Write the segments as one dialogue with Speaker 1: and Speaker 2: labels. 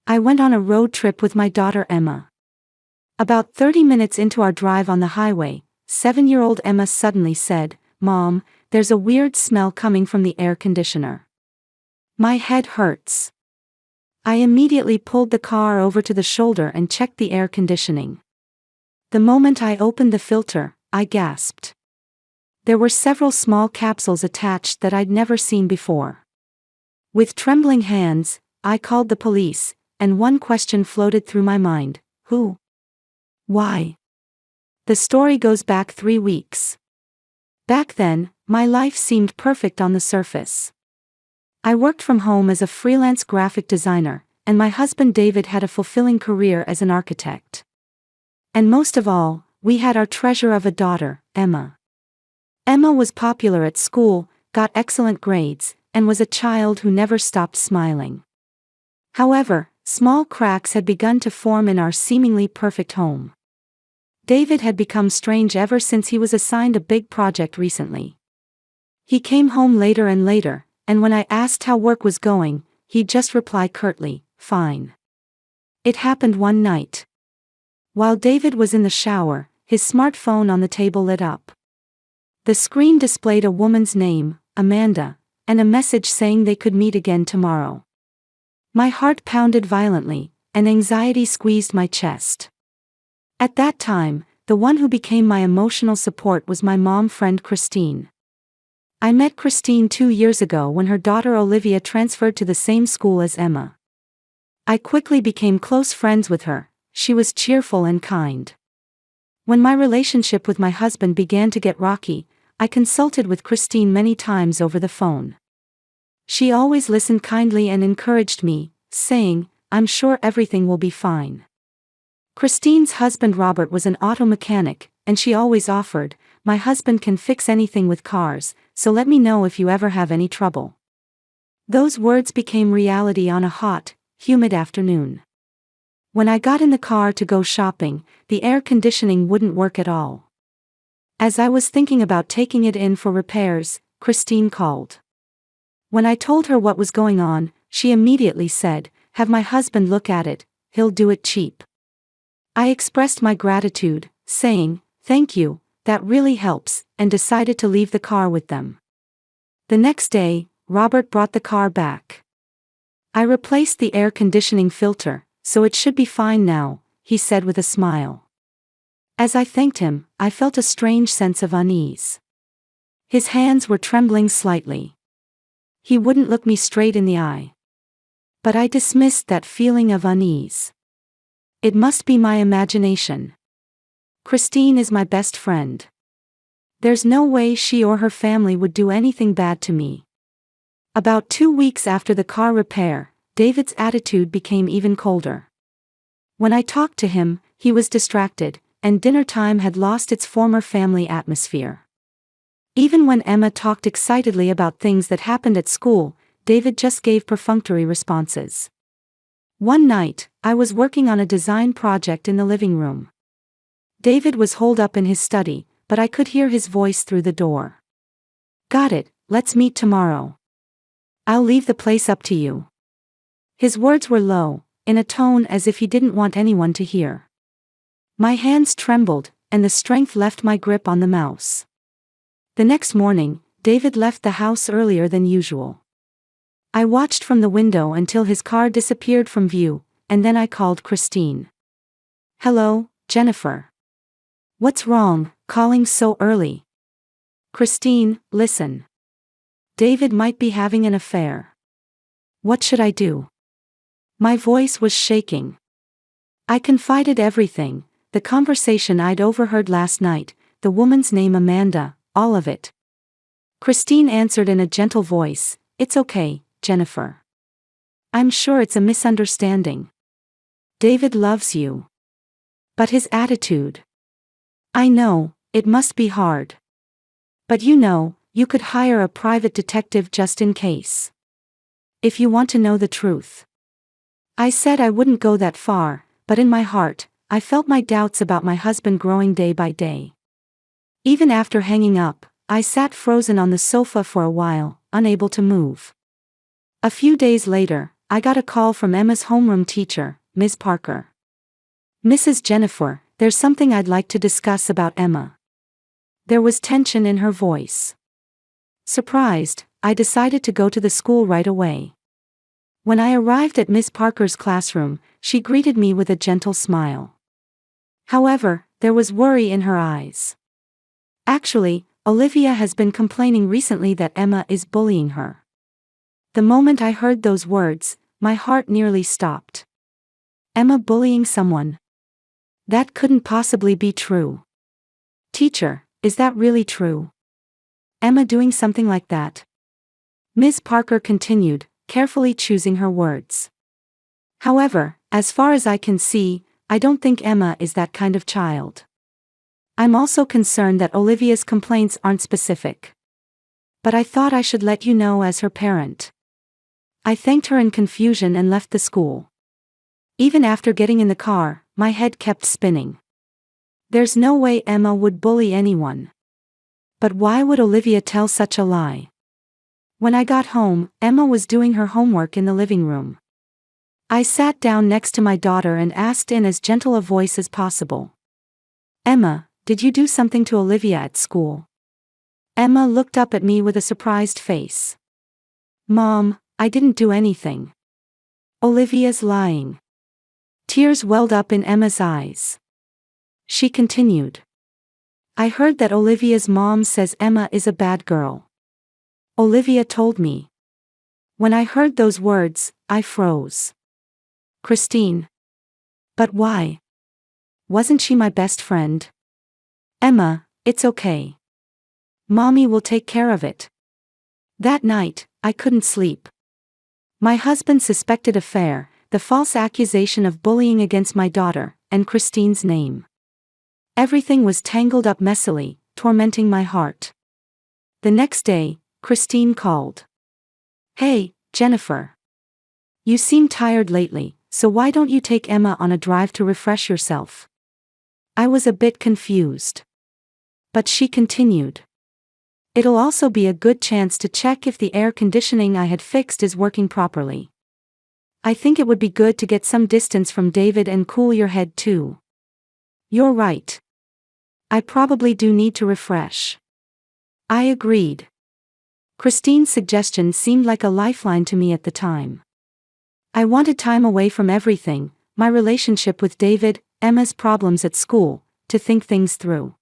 Speaker 1: I went on a road trip with my daughter Emma. About 30 minutes into our drive on the highway, 7-year-old Emma suddenly said, "Mom, there's a weird smell coming from the air conditioner. My head hurts." I immediately pulled the car over to the shoulder and checked the air conditioning. The moment I opened the filter, I gasped. There were several small capsules attached that I'd never seen before. With trembling hands, I called the police, and one question floated through my mind: who? Why? The story goes back 3 weeks. Back then, my life seemed perfect on the surface. I worked from home as a freelance graphic designer, and my husband David had a fulfilling career as an architect. And most of all, we had our treasure of a daughter, Emma. Emma was popular at school, got excellent grades, and was a child who never stopped smiling. However, small cracks had begun to form in our seemingly perfect home. David had become strange ever since he was assigned a big project recently. He came home later and later, and when I asked how work was going, he'd just reply curtly, "Fine." It happened one night. While David was in the shower, his smartphone on the table lit up. The screen displayed a woman's name, Amanda, and a message saying they could meet again tomorrow. My heart pounded violently, and anxiety squeezed my chest. At that time, the one who became my emotional support was my mom friend Christine. I met Christine 2 years ago when her daughter Olivia transferred to the same school as Emma. I quickly became close friends with her. She was cheerful and kind. When my relationship with my husband began to get rocky, I consulted with Christine many times over the phone. She always listened kindly and encouraged me, saying, "I'm sure everything will be fine." Christine's husband Robert was an auto mechanic, and she always offered, "My husband can fix anything with cars, so let me know if you ever have any trouble." Those words became reality on a hot, humid afternoon. When I got in the car to go shopping, the air conditioning wouldn't work at all. As I was thinking about taking it in for repairs, Christine called. When I told her what was going on, she immediately said, "Have my husband look at it, he'll do it cheap." I expressed my gratitude, saying, "Thank you, that really helps," and decided to leave the car with them. The next day, Robert brought the car back. "I replaced the air conditioning filter, so it should be fine now," he said with a smile. As I thanked him, I felt a strange sense of unease. His hands were trembling slightly. He wouldn't look me straight in the eye. But I dismissed that feeling of unease. It must be my imagination. Christine is my best friend. There's no way she or her family would do anything bad to me. About 2 weeks after the car repair, David's attitude became even colder. When I talked to him, he was distracted, and dinner time had lost its former family atmosphere. Even when Emma talked excitedly about things that happened at school, David just gave perfunctory responses. One night, I was working on a design project in the living room. David was holed up in his study, but I could hear his voice through the door. "Got it, let's meet tomorrow. I'll leave the place up to you." His words were low, in a tone as if he didn't want anyone to hear. My hands trembled, and the strength left my grip on the mouse. The next morning, David left the house earlier than usual. I watched from the window until his car disappeared from view, and then I called Christine. "Hello, Jennifer. What's wrong, calling so early?" "Christine, listen. David might be having an affair. What should I do?" My voice was shaking. I confided everything, the conversation I'd overheard last night, the woman's name Amanda, all of it. Christine answered in a gentle voice, "It's okay, Jennifer. I'm sure it's a misunderstanding. David loves you. But his attitude. I know, it must be hard. But you could hire a private detective just in case. If you want to know the truth." I said I wouldn't go that far, but in my heart, I felt my doubts about my husband growing day by day. Even after hanging up, I sat frozen on the sofa for a while, unable to move. A few days later, I got a call from Emma's homeroom teacher, Ms. Parker. "Mrs. Jennifer, there's something I'd like to discuss about Emma." There was tension in her voice. Surprised, I decided to go to the school right away. When I arrived at Miss Parker's classroom, she greeted me with a gentle smile. However, there was worry in her eyes. "Actually, Olivia has been complaining recently that Emma is bullying her." The moment I heard those words, my heart nearly stopped. Emma bullying someone? That couldn't possibly be true. "Teacher, is that really true? Emma doing something like that?" Ms. Parker continued, carefully choosing her words. "However, as far as I can see, I don't think Emma is that kind of child. I'm also concerned that Olivia's complaints aren't specific. But I thought I should let you know as her parent." I thanked her in confusion and left the school. Even after getting in the car, my head kept spinning. There's no way Emma would bully anyone. But why would Olivia tell such a lie? When I got home, Emma was doing her homework in the living room. I sat down next to my daughter and asked in as gentle a voice as possible, "Emma, did you do something to Olivia at school?" Emma looked up at me with a surprised face. "Mom, I didn't do anything." "Olivia's lying." Tears welled up in Emma's eyes. She continued, "I heard that Olivia's mom says Emma is a bad girl. Olivia told me." When I heard those words, I froze. "Christine. But why? Wasn't she my best friend?" "Emma, it's okay. Mommy will take care of it." That night, I couldn't sleep. My husband suspected affair, the false accusation of bullying against my daughter, and Christine's name. Everything was tangled up messily, tormenting my heart. The next day, Christine called. "Hey, Jennifer. You seem tired lately, so why don't you take Emma on a drive to refresh yourself?" I was a bit confused. But she continued, "It'll also be a good chance to check if the air conditioning I had fixed is working properly. I think it would be good to get some distance from David and cool your head too." "You're right. I probably do need to refresh." I agreed. Christine's suggestion seemed like a lifeline to me at the time. I wanted time away from everything, my relationship with David, Emma's problems at school, to think things through.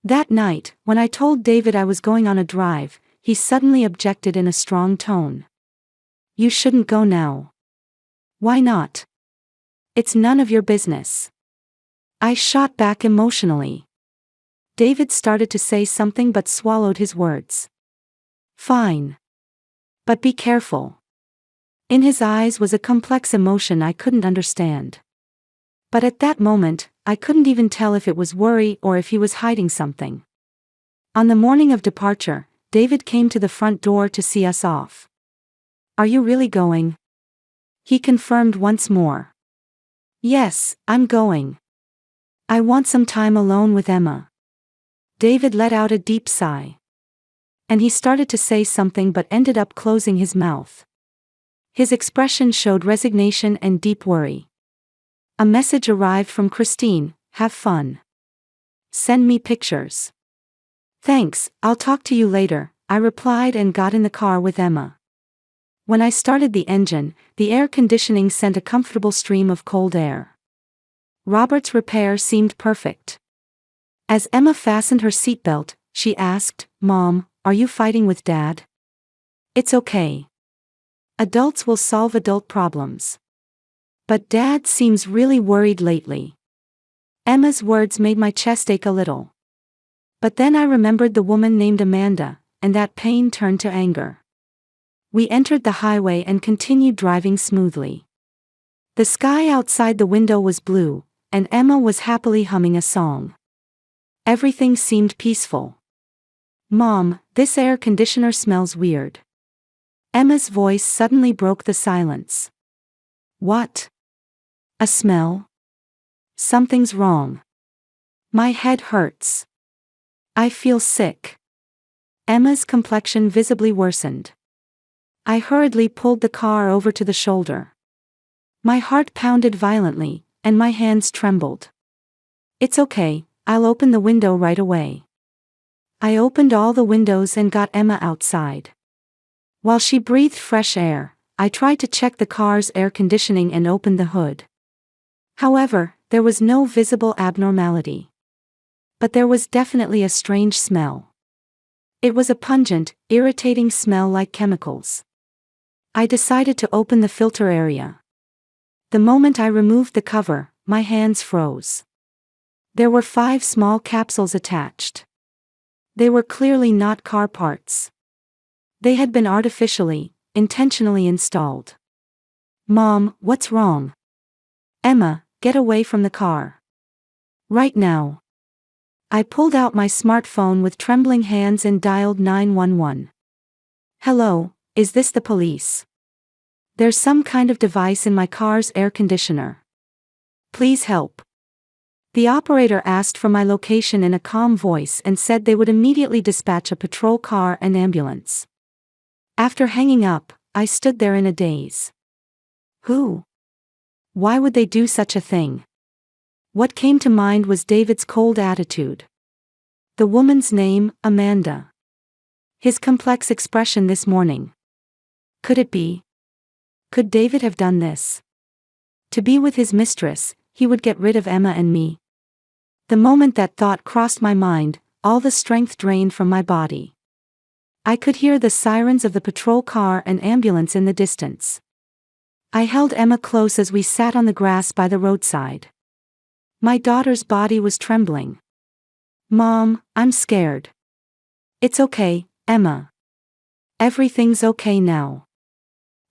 Speaker 1: That night, when I told David I was going on a drive, he suddenly objected in a strong tone. "You shouldn't go now." "Why not?" "It's none of your business." I shot back emotionally. David started to say something but swallowed his words. "Fine. But be careful." In his eyes was a complex emotion I couldn't understand. But at that moment, I couldn't even tell if it was worry or if he was hiding something. On the morning of departure, David came to the front door to see us off. "Are you really going?" He confirmed once more. "Yes, I'm going. I want some time alone with Emma." David let out a deep sigh. And he started to say something but ended up closing his mouth. His expression showed resignation and deep worry. A message arrived from Christine, "Have fun. Send me pictures." "Thanks, I'll talk to you later," I replied and got in the car with Emma. When I started the engine, the air conditioning sent a comfortable stream of cold air. Robert's repair seemed perfect. As Emma fastened her seatbelt, she asked, "Mom, are you fighting with Dad?" "It's okay. Adults will solve adult problems. But Dad seems really worried lately." Emma's words made my chest ache a little. But then I remembered the woman named Amanda, and that pain turned to anger. We entered the highway and continued driving smoothly. The sky outside the window was blue, and Emma was happily humming a song. Everything seemed peaceful. "Mom, this air conditioner smells weird." Emma's voice suddenly broke the silence. "What? A smell? Something's wrong. My head hurts. I feel sick." Emma's complexion visibly worsened. I hurriedly pulled the car over to the shoulder. My heart pounded violently, and my hands trembled. "It's okay, I'll open the window right away." I opened all the windows and got Emma outside. While she breathed fresh air, I tried to check the car's air conditioning and opened the hood. However, there was no visible abnormality. But there was definitely a strange smell. It was a pungent, irritating smell like chemicals. I decided to open the filter area. The moment I removed the cover, my hands froze. There were 5 small capsules attached. They were clearly not car parts. They had been intentionally installed. "Mom, what's wrong?" "Emma, get away from the car. Right now." I pulled out my smartphone with trembling hands and dialed 911. "Hello, is this the police? There's some kind of device in my car's air conditioner. Please help." The operator asked for my location in a calm voice and said they would immediately dispatch a patrol car and ambulance. After hanging up, I stood there in a daze. Who? Why would they do such a thing? What came to mind was David's cold attitude. The woman's name, Amanda. His complex expression this morning. Could it be? Could David have done this? To be with his mistress, he would get rid of Emma and me. The moment that thought crossed my mind, all the strength drained from my body. I could hear the sirens of the patrol car and ambulance in the distance. I held Emma close as we sat on the grass by the roadside. My daughter's body was trembling. "Mom, I'm scared." "It's okay, Emma. Everything's okay now."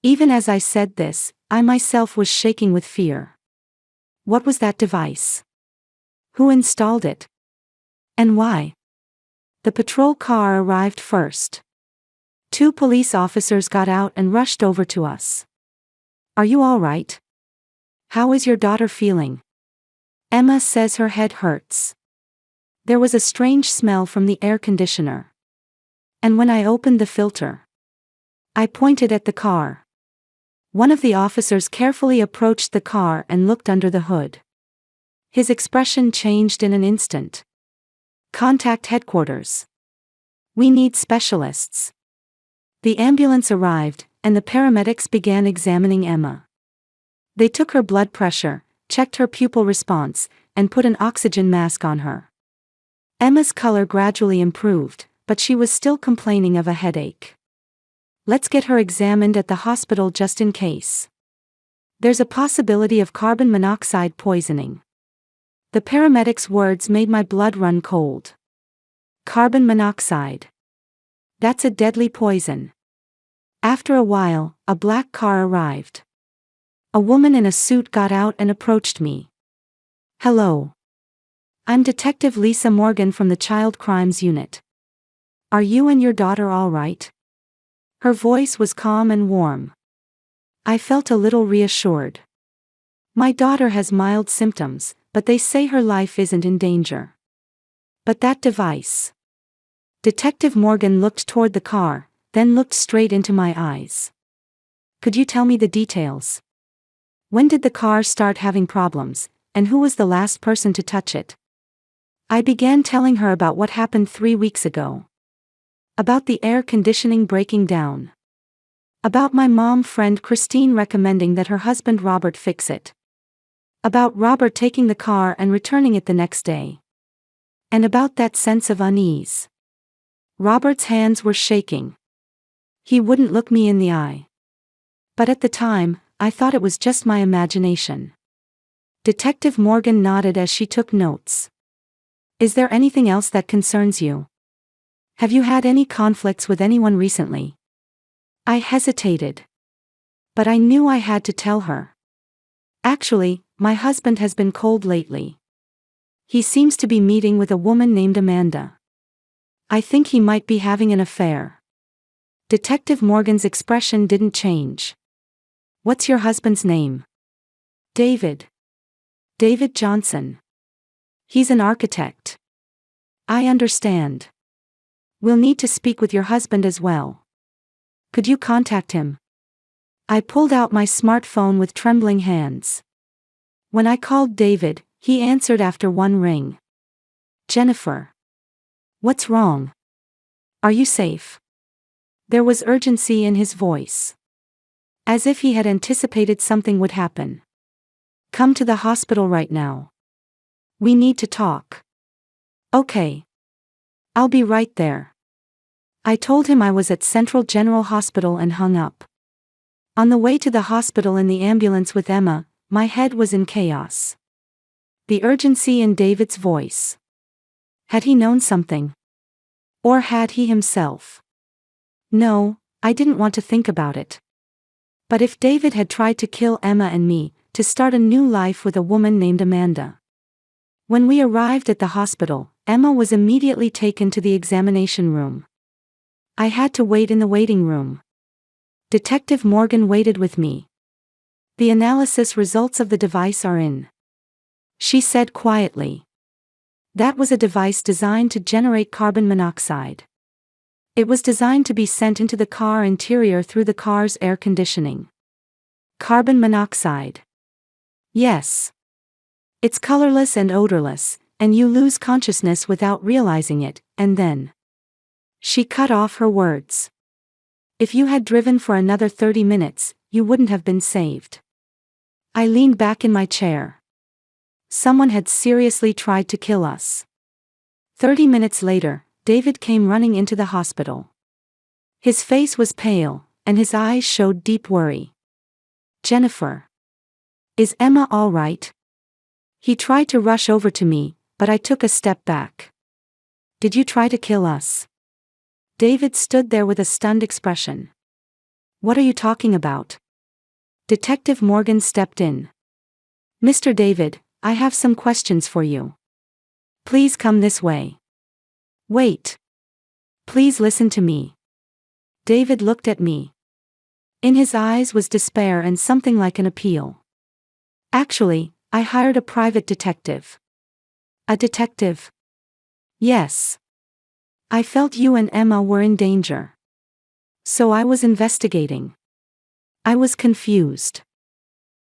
Speaker 1: Even as I said this, I myself was shaking with fear. What was that device? Who installed it? And why? The patrol car arrived first. 2 police officers got out and rushed over to us. "Are you all right? How is your daughter feeling?" "Emma says her head hurts." There was a strange smell from the air conditioner. And when I opened the filter, I pointed at the car. One of the officers carefully approached the car and looked under the hood. His expression changed in an instant. "Contact headquarters. We need specialists." The ambulance arrived, and the paramedics began examining Emma. They took her blood pressure, checked her pupil response, and put an oxygen mask on her. Emma's color gradually improved, but she was still complaining of a headache. "Let's get her examined at the hospital just in case. There's a possibility of carbon monoxide poisoning." The paramedics' words made my blood run cold. Carbon monoxide. That's a deadly poison. After a while, a black car arrived. A woman in a suit got out and approached me. "Hello. I'm Detective Lisa Morgan from the Child Crimes Unit. Are you and your daughter all right?" Her voice was calm and warm. I felt a little reassured. My daughter has mild symptoms, but they say her life isn't in danger. But that device. Detective Morgan looked toward the car, then looked straight into my eyes. "Could you tell me the details? When did the car start having problems, and who was the last person to touch it?" I began telling her about what happened 3 weeks ago. About the air conditioning breaking down. About my mom friend Christine recommending that her husband Robert fix it. About Robert taking the car and returning it the next day. And about that sense of unease. Robert's hands were shaking. He wouldn't look me in the eye. But at the time, I thought it was just my imagination. Detective Morgan nodded as she took notes. "Is there anything else that concerns you? Have you had any conflicts with anyone recently?" I hesitated. But I knew I had to tell her. "Actually, my husband has been cold lately. He seems to be meeting with a woman named Amanda. I think he might be having an affair." Detective Morgan's expression didn't change. "What's your husband's name?" "David. David Johnson. He's an architect." "I understand. We'll need to speak with your husband as well." Could you contact him? I pulled out my smartphone with trembling hands. When I called David, he answered after one ring. Jennifer. What's wrong? Are you safe? There was urgency in his voice. As if he had anticipated something would happen. Come to the hospital right now. We need to talk. Okay. I'll be right there. I told him I was at Central General Hospital and hung up. On the way to the hospital in the ambulance with Emma, my head was in chaos. The urgency in David's voice. Had he known something? Or had he himself? No, I didn't want to think about it. But if David had tried to kill Emma and me, to start a new life with a woman named Amanda. When we arrived at the hospital, Emma was immediately taken to the examination room. I had to wait in the waiting room. Detective Morgan waited with me. The analysis results of the device are in. She said quietly. That was a device designed to generate carbon monoxide. It was designed to be sent into the car interior through the car's air conditioning. Carbon monoxide. Yes. It's colorless and odorless, and you lose consciousness without realizing it, and then. She cut off her words. If you had driven for another 30 minutes, you wouldn't have been saved. I leaned back in my chair. Someone had seriously tried to kill us. 30 minutes later, David came running into the hospital. His face was pale, and his eyes showed deep worry. Jennifer. Is Emma all right? He tried to rush over to me, but I took a step back. Did you try to kill us? David stood there with a stunned expression. What are you talking about? Detective Morgan stepped in. Mr. David, I have some questions for you. Please come this way. Wait. Please listen to me. David looked at me. In his eyes was despair and something like an appeal. Actually, I hired a private detective. A detective? Yes. I felt you and Emma were in danger. So I was investigating. I was confused.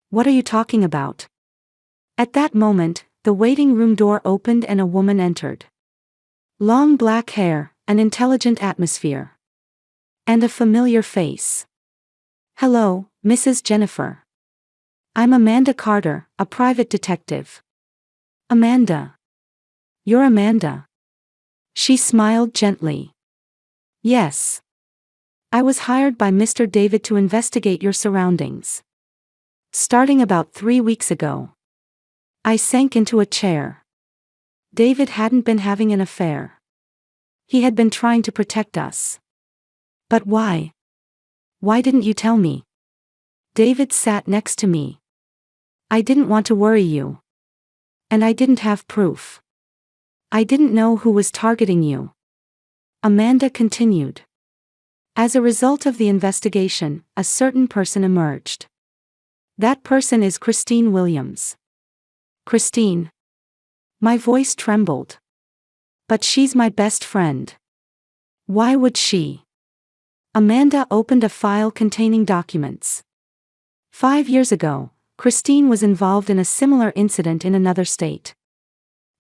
Speaker 1: What are you talking about? At that moment, the waiting room door opened and a woman entered. Long black hair, an intelligent atmosphere. And a familiar face. Hello, Mrs. Jennifer. I'm Amanda Carter, a private detective. Amanda. You're Amanda. She smiled gently. Yes. I was hired by Mr. David to investigate your surroundings. Starting about 3 weeks ago. I sank into a chair. David hadn't been having an affair. He had been trying to protect us. But why? Why didn't you tell me? David sat next to me. I didn't want to worry you. And I didn't have proof. I didn't know who was targeting you. Amanda continued. As a result of the investigation, a certain person emerged. That person is Christine Williams. Christine. My voice trembled. But she's my best friend. Why would she? Amanda opened a file containing documents. 5 years ago, Christine was involved in a similar incident in another state.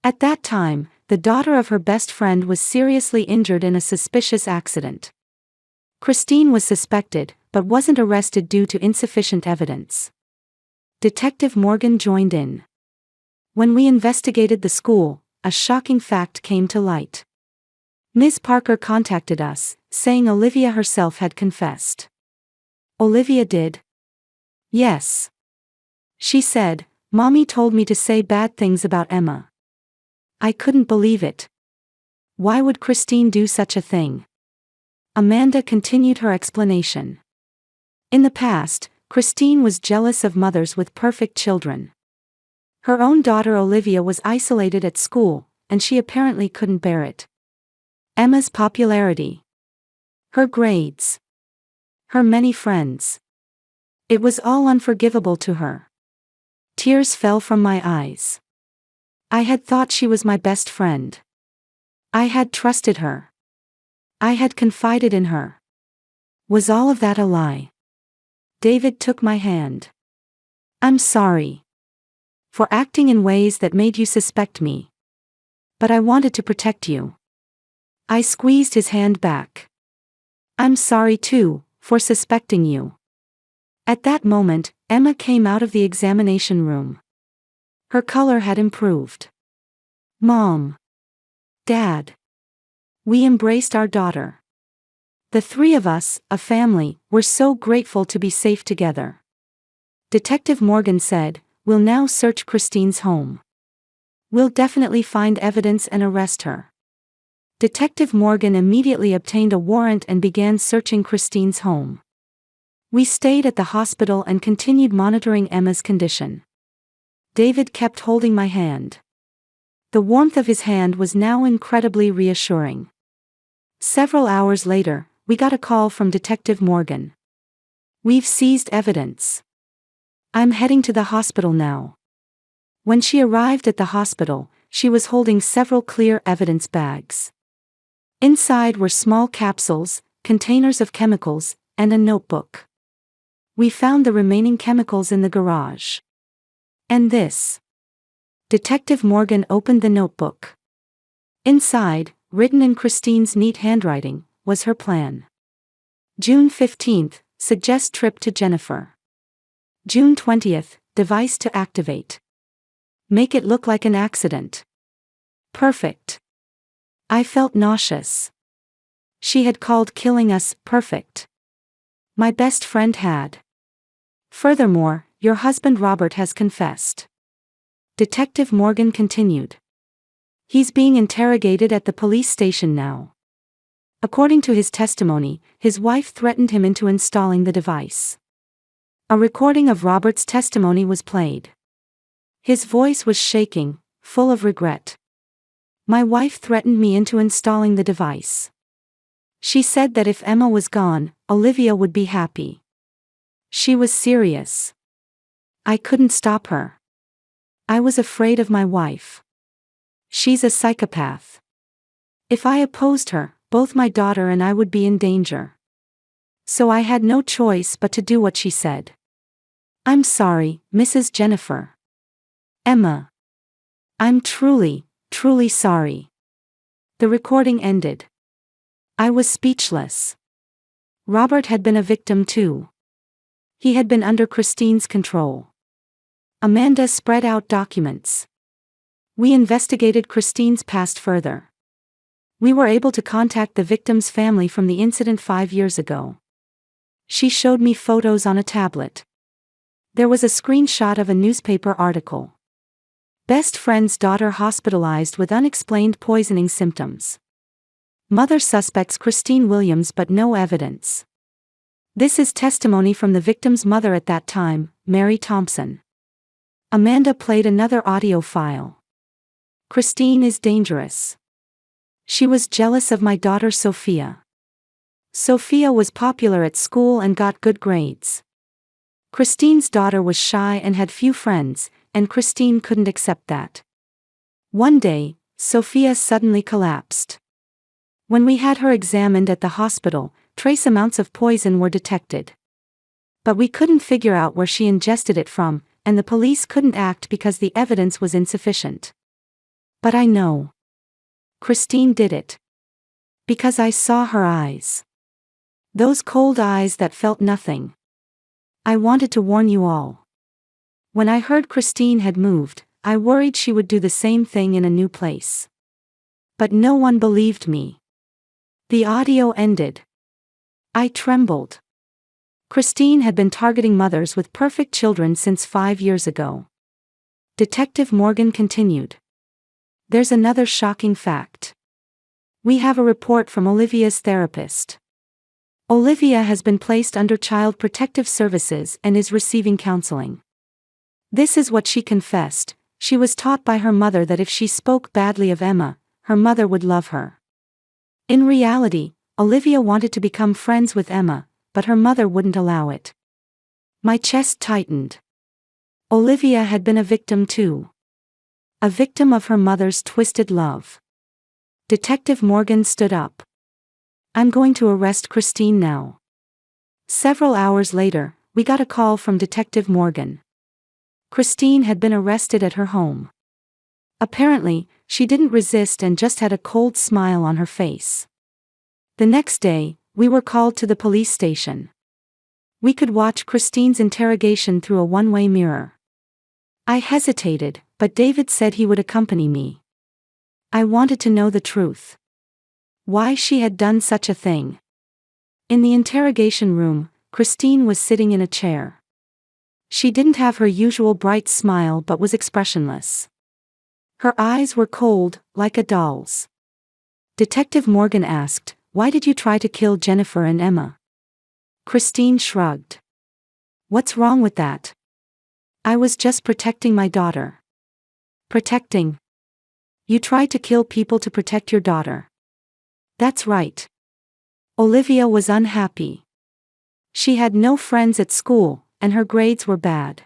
Speaker 1: At that time, the daughter of her best friend was seriously injured in a suspicious accident. Christine was suspected, but wasn't arrested due to insufficient evidence. Detective Morgan joined in. When we investigated the school, a shocking fact came to light. Ms. Parker contacted us, saying Olivia herself had confessed. Olivia did? Yes. She said, Mommy told me to say bad things about Emma. I couldn't believe it. Why would Christine do such a thing? Amanda continued her explanation. In the past, Christine was jealous of mothers with perfect children. Her own daughter Olivia was isolated at school, and she apparently couldn't bear it. Emma's popularity. Her grades. Her many friends. It was all unforgivable to her. Tears fell from my eyes. I had thought she was my best friend. I had trusted her. I had confided in her. Was all of that a lie? David took my hand. I'm sorry. For acting in ways that made you suspect me. But I wanted to protect you. I squeezed his hand back. I'm sorry too, for suspecting you. At that moment, Emma came out of the examination room. Her color had improved. Mom. Dad. We embraced our daughter. The three of us, a family, were so grateful to be safe together. Detective Morgan said, "We'll now search Christine's home. We'll definitely find evidence and arrest her." Detective Morgan immediately obtained a warrant and began searching Christine's home. We stayed at the hospital and continued monitoring Emma's condition. David kept holding my hand. The warmth of his hand was now incredibly reassuring. Several hours later, we got a call from Detective Morgan. "We've seized evidence. I'm heading to the hospital now." When she arrived at the hospital, she was holding several clear evidence bags. Inside were small capsules, containers of chemicals, and a notebook. We found the remaining chemicals in the garage. And this. Detective Morgan opened the notebook. Inside, written in Christine's neat handwriting, was her plan. June 15th, suggest trip to Jennifer. June 20th, device to activate. Make it look like an accident. Perfect. I felt nauseous. She had called killing us perfect. My best friend had. Furthermore, your husband Robert has confessed. Detective Morgan continued. He's being interrogated at the police station now. According to his testimony, his wife threatened him into installing the device. A recording of Robert's testimony was played. His voice was shaking, full of regret. My wife threatened me into installing the device. She said that if Emma was gone, Olivia would be happy. She was serious. I couldn't stop her. I was afraid of my wife. She's a psychopath. If I opposed her, both my daughter and I would be in danger. So I had no choice but to do what she said. I'm sorry, Mrs. Jennifer. Emma. I'm truly, truly sorry. The recording ended. I was speechless. Robert had been a victim too. He had been under Christine's control. Amanda spread out documents. We investigated Christine's past further. We were able to contact the victim's family from the incident 5 years ago. She showed me photos on a tablet. There was a screenshot of a newspaper article. Best friend's daughter hospitalized with unexplained poisoning symptoms. Mother suspects Christine Williams but no evidence. This is testimony from the victim's mother at that time, Mary Thompson. Amanda played another audio file. Christine is dangerous. She was jealous of my daughter Sophia. Sophia was popular at school and got good grades. Christine's daughter was shy and had few friends, and Christine couldn't accept that. One day, Sophia suddenly collapsed. When we had her examined at the hospital, trace amounts of poison were detected. But we couldn't figure out where she ingested it from, and the police couldn't act because the evidence was insufficient. But I know. Christine did it. Because I saw her eyes. Those cold eyes that felt nothing. I wanted to warn you all. When I heard Christine had moved, I worried she would do the same thing in a new place. But no one believed me. The audio ended. I trembled. Christine had been targeting mothers with perfect children since 5 years ago. Detective Morgan continued. There's another shocking fact. We have a report from Olivia's therapist. Olivia has been placed under Child Protective Services and is receiving counseling. This is what she confessed. She was taught by her mother that if she spoke badly of Emma, her mother would love her. In reality, Olivia wanted to become friends with Emma, but her mother wouldn't allow it. My chest tightened. Olivia had been a victim too. A victim of her mother's twisted love. Detective Morgan stood up. I'm going to arrest Christine now. Several hours later, we got a call from Detective Morgan. Christine had been arrested at her home. Apparently, she didn't resist and just had a cold smile on her face. The next day, we were called to the police station. We could watch Christine's interrogation through a one-way mirror. I hesitated, but David said he would accompany me. I wanted to know the truth. Why she had done such a thing. In the interrogation room, Christine was sitting in a chair. She didn't have her usual bright smile but was expressionless. Her eyes were cold, like a doll's. Detective Morgan asked, "Why did you try to kill Jennifer and Emma?" Christine shrugged. "What's wrong with that? I was just protecting my daughter." "Protecting? You tried to kill people to protect your daughter?" "That's right." Olivia was unhappy. She had no friends at school, and her grades were bad.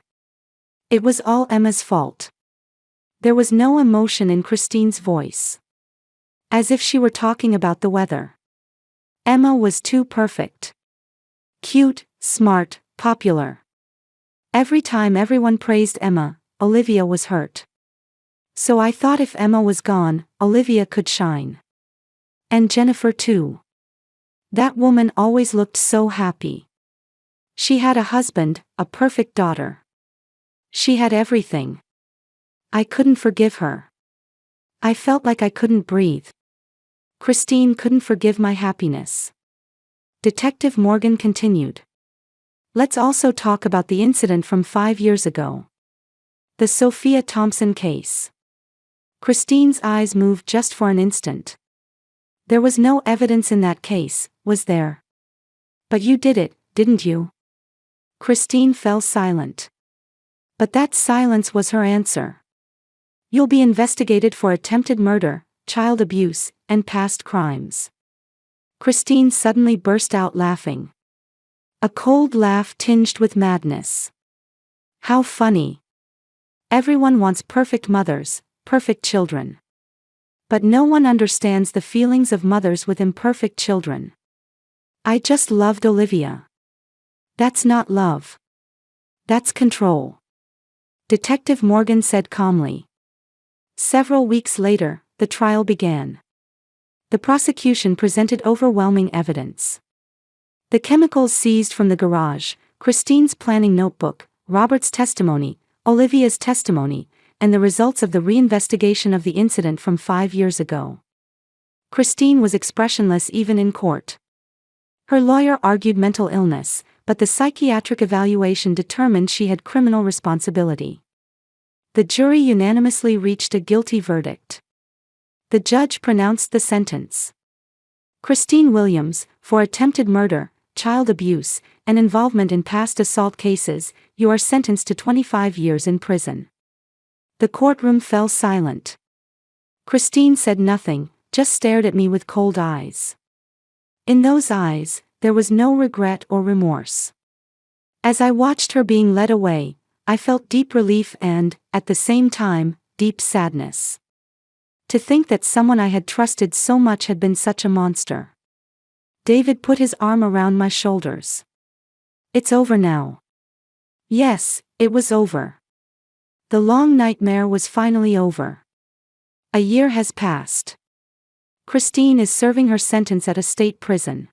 Speaker 1: It was all Emma's fault. There was no emotion in Christine's voice. As if she were talking about the weather. Emma was too perfect. Cute, smart, popular. Every time everyone praised Emma, Olivia was hurt. So I thought if Emma was gone, Olivia could shine. And Jennifer too. That woman always looked so happy. She had a husband, a perfect daughter. She had everything. I couldn't forgive her. I felt like I couldn't breathe. Christine couldn't forgive my happiness. Detective Morgan continued. Let's also talk about the incident from 5 years ago. The Sophia Thompson case. Christine's eyes moved just for an instant. There was no evidence in that case, was there? But you did it, didn't you? Christine fell silent. But that silence was her answer. You'll be investigated for attempted murder, child abuse, and past crimes. Christine suddenly burst out laughing. A cold laugh tinged with madness. How funny. Everyone wants perfect mothers, perfect children. But no one understands the feelings of mothers with imperfect children. I just loved Olivia. That's not love. That's control. Detective Morgan said calmly. Several weeks later, the trial began. The prosecution presented overwhelming evidence. The chemicals seized from the garage, Christine's planning notebook, Robert's testimony, Olivia's testimony, and the results of the reinvestigation of the incident from 5 years ago. Christine was expressionless even in court. Her lawyer argued mental illness, but the psychiatric evaluation determined she had criminal responsibility. The jury unanimously reached a guilty verdict. The judge pronounced the sentence. Christine Williams, for attempted murder, child abuse, and involvement in past assault cases, you are sentenced to 25 years in prison. The courtroom fell silent. Christine said nothing, just stared at me with cold eyes. In those eyes, there was no regret or remorse. As I watched her being led away, I felt deep relief and, at the same time, deep sadness. To think that someone I had trusted so much had been such a monster. David put his arm around my shoulders. It's over now. Yes, it was over. The long nightmare was finally over. A year has passed. Christine is serving her sentence at a state prison.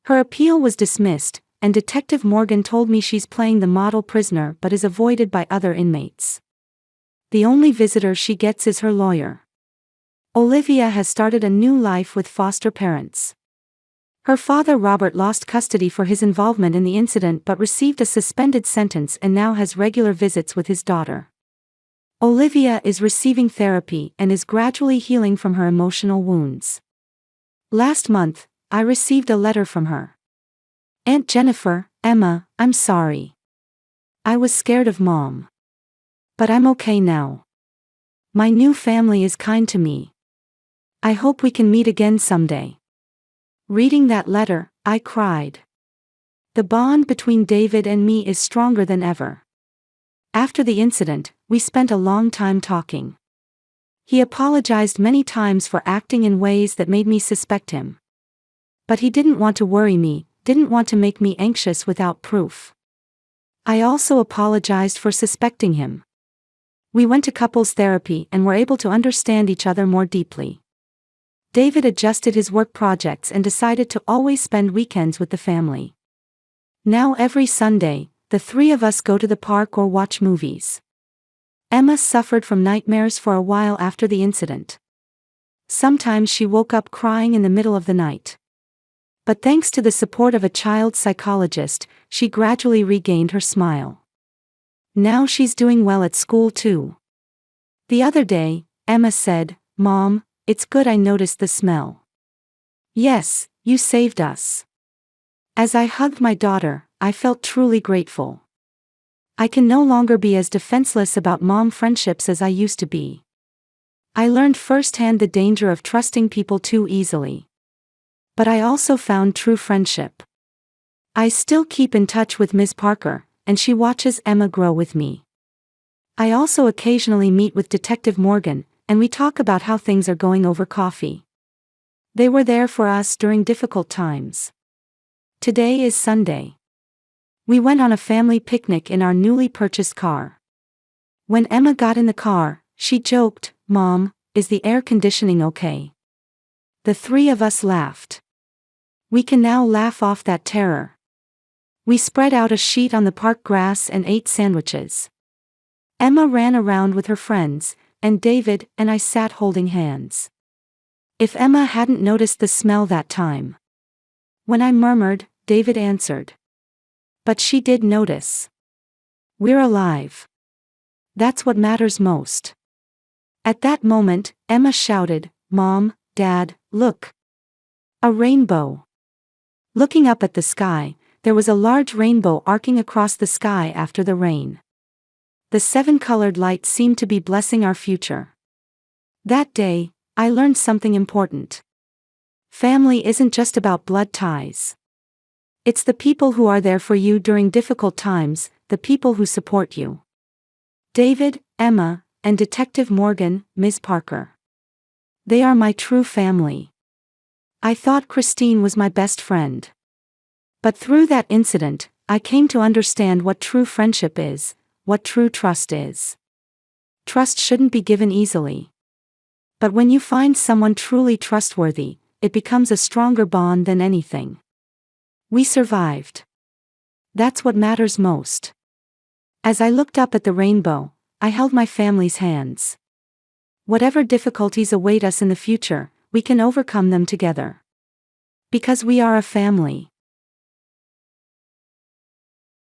Speaker 1: Her appeal was dismissed, and Detective Morgan told me she's playing the model prisoner but is avoided by other inmates. The only visitor she gets is her lawyer. Olivia has started a new life with foster parents. Her father Robert lost custody for his involvement in the incident but received a suspended sentence and now has regular visits with his daughter. Olivia is receiving therapy and is gradually healing from her emotional wounds. Last month, I received a letter from her. Aunt Jennifer, Emma, I'm sorry. I was scared of Mom. But I'm okay now. My new family is kind to me. I hope we can meet again someday. Reading that letter, I cried. The bond between David and me is stronger than ever. After the incident, we spent a long time talking. He apologized many times for acting in ways that made me suspect him. But he didn't want to worry me, didn't want to make me anxious without proof. I also apologized for suspecting him. We went to couples therapy and were able to understand each other more deeply. David adjusted his work projects and decided to always spend weekends with the family. Now every Sunday, the three of us go to the park or watch movies. Emma suffered from nightmares for a while after the incident. Sometimes she woke up crying in the middle of the night. But thanks to the support of a child psychologist, she gradually regained her smile. Now she's doing well at school too. The other day, Emma said, "Mom, it's good I noticed the smell." "Yes, you saved us." As I hugged my daughter, I felt truly grateful. I can no longer be as defenseless about mom friendships as I used to be. I learned firsthand the danger of trusting people too easily. But I also found true friendship. I still keep in touch with Ms. Parker, and she watches Emma grow with me. I also occasionally meet with Detective Morgan, and we talk about how things are going over coffee. They were there for us during difficult times. Today is Sunday. We went on a family picnic in our newly purchased car. When Emma got in the car, she joked, "Mom, is the air conditioning okay?" The three of us laughed. We can now laugh off that terror. We spread out a sheet on the park grass and ate sandwiches. Emma ran around with her friends, and David and I sat holding hands. If Emma hadn't noticed the smell that time. When I murmured, David answered. But she did notice. We're alive. That's what matters most. At that moment, Emma shouted, "Mom, Dad, look. A rainbow." Looking up at the sky, there was a large rainbow arcing across the sky after the rain. The seven-colored light seemed to be blessing our future. That day, I learned something important. Family isn't just about blood ties. It's the people who are there for you during difficult times, the people who support you. David, Emma, and Detective Morgan, Ms. Parker. They are my true family. I thought Christine was my best friend. But through that incident, I came to understand what true friendship is, what true trust is. Trust shouldn't be given easily. But when you find someone truly trustworthy, it becomes a stronger bond than anything. We survived. That's what matters most. As I looked up at the rainbow, I held my family's hands. Whatever difficulties await us in the future, we can overcome them together. Because we are a family.